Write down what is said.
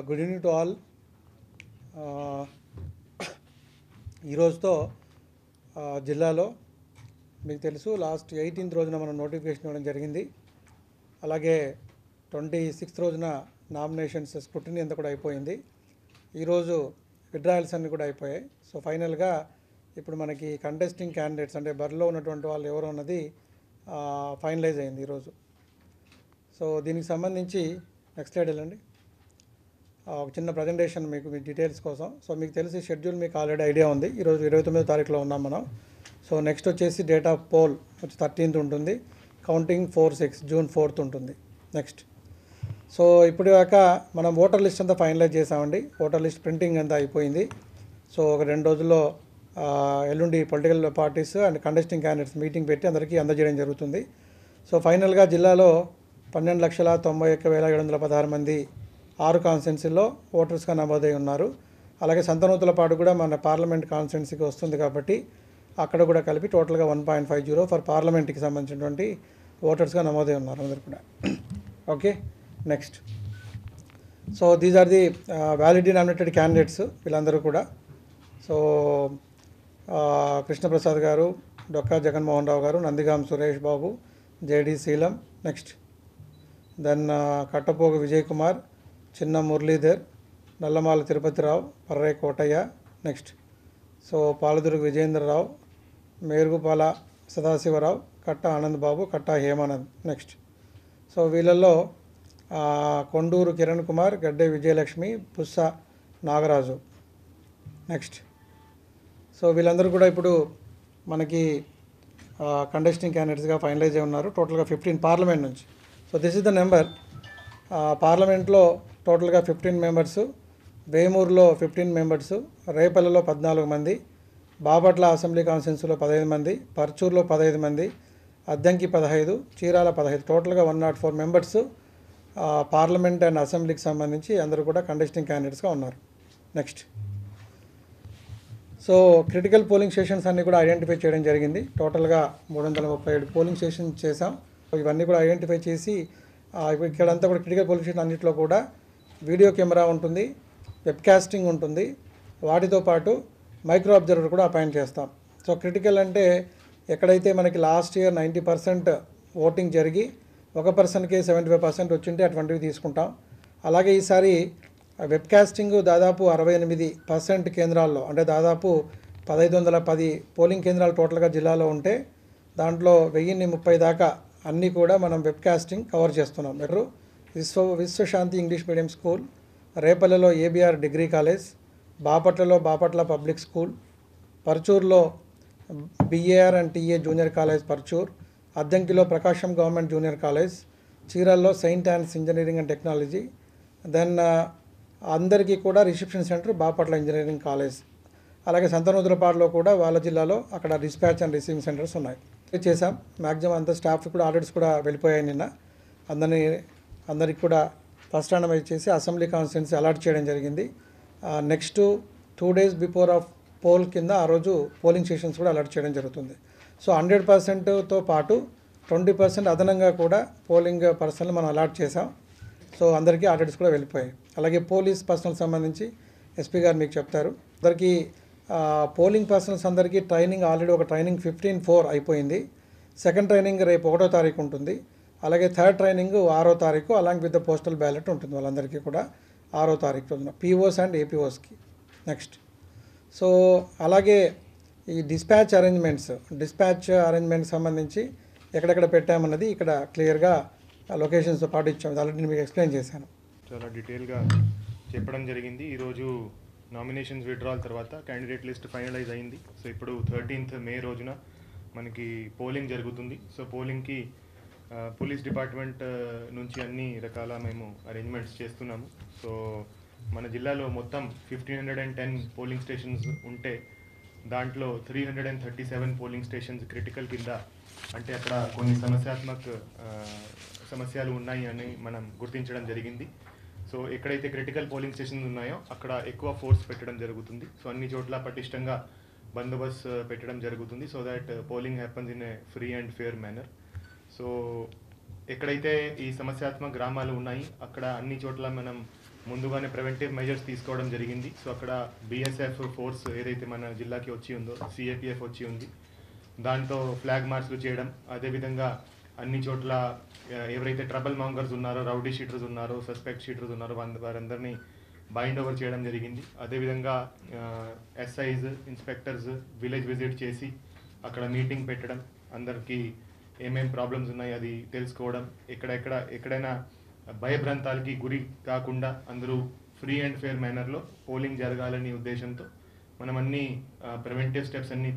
Good evening to all. ఈ రోజుతో జిల్లాలో మీకు తెలుసు లాస్ట్ 18th రోజున మనం నోటిఫికేషన్ ఇవ్వడం జరిగింది. అలాగే 26th రోజున నామినేషన్స్ స్క్రూటినీ అంతా కూడా అయిపోయింది. ఈరోజు విత్డ్రాయల్స్ అన్నీ కూడా అయిపోయాయి. సో ఫైనల్గా ఇప్పుడు మనకి కంటెస్టింగ్ క్యాండిడేట్స్ అంటే బరిలో ఉన్నటువంటి వాళ్ళు ఎవరు అన్నది ఫైనలైజ్ అయింది ఈరోజు. సో దీనికి సంబంధించి నెక్స్ట్ స్లైడ్ వెళ్ళండి. ఒక చిన్న ప్రజెంటేషన్ మీకు మీ డీటెయిల్స్ కోసం. సో మీకు తెలిసి షెడ్యూల్ మీకు ఆల్రెడీ ఐడియా ఉంది. ఈరోజు 29వ తారీఖులో ఉన్నాం మనం. సో నెక్స్ట్ వచ్చేసి డేట్ ఆఫ్ పోల్ వచ్చి 13th ఉంటుంది. కౌంటింగ్ 4/6 June 4th ఉంటుంది నెక్స్ట్. సో ఇప్పుడు దాకా మనం ఓటర్ లిస్ట్ అంతా ఫైనలైజ్ చేసామండి. ఓటర్ లిస్ట్ ప్రింటింగ్ అంతా అయిపోయింది. సో ఒక 2 రోజుల్లో ఎల్లుండి political parties and contesting candidates meeting పెట్టి అందరికీ అందజేయడం జరుగుతుంది. సో ఫైనల్గా జిల్లాలో 12,91,716 మంది 6 కాన్స్టిట్యున్సీల్లో ఓటర్స్గా నమోదై ఉన్నారు. అలాగే సంతనూతలపాటు కూడా మన పార్లమెంట్ కాన్స్టిట్యున్సీకి వస్తుంది కాబట్టి అక్కడ కూడా కలిపి టోటల్గా 1.50 ఫర్ పార్లమెంట్కి సంబంధించినటువంటి ఓటర్స్గా నమోదై ఉన్నారు అందరు కూడా. Okay next. So these are the validly nominated candidates వీళ్ళందరూ కూడా. సో కృష్ణప్రసాద్ గారు, డొక్కా జగన్మోహన్ రావు గారు, Nandigam Suresh Babu, JD Seelam next. Then Kattapogu Vijay Kumar, Chinna Muralidhar, Nallamala Tirupatirao, Parre Kotaiah next. So Paladurga Vijayendrarao, Merugupala Sadasivarao, Katta Anand Babu, Katta Hemanand next. So వీళ్ళల్లో కొండూరు కిరణ్ కుమార్, గడ్డే విజయలక్ష్మి, పుస్స నాగరాజు నెక్స్ట్. సో వీళ్ళందరూ కూడా ఇప్పుడు మనకి కంటెస్టింగ్ క్యాండిడేట్స్గా ఫైనలైజ్ అయి ఉన్నారు. టోటల్గా 15 పార్లమెంట్ నుంచి. So this is the number. పార్లమెంట్లో టోటల్గా 15 మెంబర్సు, వేమూరులో 15 మెంబర్సు, రేపల్లిలో 14 మంది, బాపట్ల అసెంబ్లీ కాన్స్టిట్యున్సీలో 15 మంది, పర్చూరులో 15 మంది, అద్దంకి 15, చీరాల 15, టోటల్గా 104 మెంబర్సు పార్లమెంట్ అండ్ అసెంబ్లీకి సంబంధించి అందరూ కూడా కంటెస్టింగ్ క్యాండిడేట్స్గా ఉన్నారు next. So critical polling stations అన్నీ కూడా ఐడెంటిఫై చేయడం జరిగింది. టోటల్గా 337 పోలింగ్ స్టేషన్స్ చేసాం. ఇవన్నీ కూడా ఐడెంటిఫై చేసి ఇక్కడంతా కూడా క్రిటికల్ పోలింగ్ స్టేషన్ అన్నింటిలో కూడా వీడియో కెమెరా ఉంటుంది, వెబ్కాస్టింగ్ ఉంటుంది, వాటితో పాటు మైక్రో అబ్జర్వర్ కూడా అపాయింట్ చేస్తాం. సో క్రిటికల్ అంటే ఎక్కడైతే మనకి లాస్ట్ ఇయర్ 90% ఓటింగ్ జరిగి ఒక పర్సన్కి 75% వచ్చింటే అటువంటివి తీసుకుంటాం. అలాగే ఈసారి వెబ్కాస్టింగ్ దాదాపు 68% కేంద్రాల్లో, అంటే దాదాపు 1510 పోలింగ్ కేంద్రాలు టోటల్గా జిల్లాలో ఉంటే దాంట్లో 1030 దాకా అన్నీ కూడా మనం వెబ్కాస్టింగ్ కవర్ చేస్తున్నాం. మీరు విశ్వశాంతి ఇంగ్లీష్ మీడియం స్కూల్, రేపల్లెలో ఏబిఆర్ డిగ్రీ కాలేజ్, బాపట్లలో బాపట్ల పబ్లిక్ స్కూల్, పర్చూర్లో BAR and TA junior college Parchur, అద్దంకిలో ప్రకాశం గవర్నమెంట్ జూనియర్ కాలేజ్, చీరాల్లో Saint Ann's engineering and technology, then అందరికీ కూడా reception centre Bapatla engineering college. అలాగే సంతనూతలపాడులో కూడా వాళ్ళ జిల్లాలో అక్కడ డిస్పాచ్ అండ్ రిసీవింగ్ సెంటర్స్ ఉన్నాయి. చేసాం. మ్యాక్సిమం అంతా స్టాఫ్ కూడా ఆర్డర్స్ కూడా వెళ్ళిపోయాయి నిన్న. అందరికి కూడా ఫస్ట్ randomize చేసి అసెంబ్లీ కాన్స్టిట్యున్సీ అలాట్ చేయడం జరిగింది. Next 2 days before of poll కింద ఆ రోజు పోలింగ్ స్టేషన్స్ కూడా అలాట్ చేయడం జరుగుతుంది. సో 100%తో పాటు 20% అదనంగా కూడా పోలింగ్ పర్సన్లు మనం అలాట్ చేసాం. సో అందరికీ ఆర్డర్స్ కూడా వెళ్ళిపోయాయి. అలాగే పోలీస్ పర్సనల్ సంబంధించి ఎస్పీ గారు మీకు చెప్తారు. అందరికీ పోలింగ్ పర్సనల్స్ అందరికీ ట్రైనింగ్ ఆల్రెడీ ఒక ట్రైనింగ్ 15/4 అయిపోయింది. సెకండ్ ట్రైనింగ్ రేపు 1వ తారీఖు ఉంటుంది. అలాగే థర్డ్ ట్రైనింగ్ 6వ తారీఖు along with the postal ballot ఉంటుంది వాళ్ళందరికీ కూడా 6వ తారీఖు రోజున పీఓస్ అండ్ ఏపీఓస్కి నెక్స్ట్. సో అలాగే ఈ డిస్పాచ్ అరేంజ్మెంట్స్ సంబంధించి ఎక్కడెక్కడ పెట్టామన్నది ఇక్కడ క్లియర్గా లొకేషన్స్తో పాటు ఇచ్చాము. ఆల్రెడీ మీకు ఎక్స్ప్లెయిన్ చేశాను. చాలా డీటెయిల్గా చెప్పడం జరిగింది. ఈరోజు నామినేషన్స్ విత్డ్రాల్ తర్వాత క్యాండిడేట్ లిస్ట్ ఫైనలైజ్ అయింది. సో ఇప్పుడు 13th May రోజున మనకి పోలింగ్ జరుగుతుంది. సో పోలింగ్కి పోలీస్ డిపార్ట్మెంట్ నుంచి అన్ని రకాల మేము అరేంజ్మెంట్స్ చేస్తున్నాము. సో మన జిల్లాలో మొత్తం 1510 పోలింగ్ స్టేషన్స్ ఉంటే దాంట్లో 337 పోలింగ్ స్టేషన్స్ క్రిటికల్ కింద, అంటే అక్కడ కొన్ని సమస్యలు ఉన్నాయి అని మనం గుర్తించడం జరిగింది. సో ఎక్కడైతే క్రిటికల్ పోలింగ్ స్టేషన్స్ ఉన్నాయో అక్కడ ఎక్కువ ఫోర్స్ పెట్టడం జరుగుతుంది. సో అన్ని చోట్ల పటిష్టంగా బందోబస్తు పెట్టడం జరుగుతుంది. So that polling happens in a free and fair manner. So ఎక్కడైతే ఈ సమస్యాత్మక గ్రామాలు ఉన్నాయి అక్కడ అన్ని చోట్ల మనం ముందుగానే ప్రివెంటివ్ మెజర్స్ తీసుకోవడం జరిగింది. సో అక్కడ బీఎస్ఎఫ్ ఫోర్స్ ఏదైతే మన జిల్లాకి వచ్చి ఉందో, సిఏపిఎఫ్ వచ్చి ఉంది, దాంతో ఫ్లాగ్ మార్చ్లు చేయడం, అదేవిధంగా అన్ని చోట్ల ఎవరైతే ట్రబుల్ మాంగర్స్ ఉన్నారో, రౌడీ షీటర్స్ ఉన్నారో, సస్పెక్ట్ షీటర్స్ ఉన్నారో వారందరినీ బైండ్ ఓవర్ చేయడం జరిగింది. అదేవిధంగా ఎస్ఐస్, ఇన్స్పెక్టర్స్ విలేజ్ విజిట్ చేసి అక్కడ మీటింగ్ పెట్టడం, అందరికీ ఏమేం ప్రాబ్లమ్స్ ఉన్నాయి అది తెలుసుకోవడం, ఎక్కడైనా భయభ్రాంతాలకి గురి కాకుండా అందరూ ఫ్రీ అండ్ ఫెయిర్ మేనర్లో పోలింగ్ జరగాలనే ఉద్దేశంతో మనం అన్ని ప్రివెంటివ్ స్టెప్స్ అన్నీ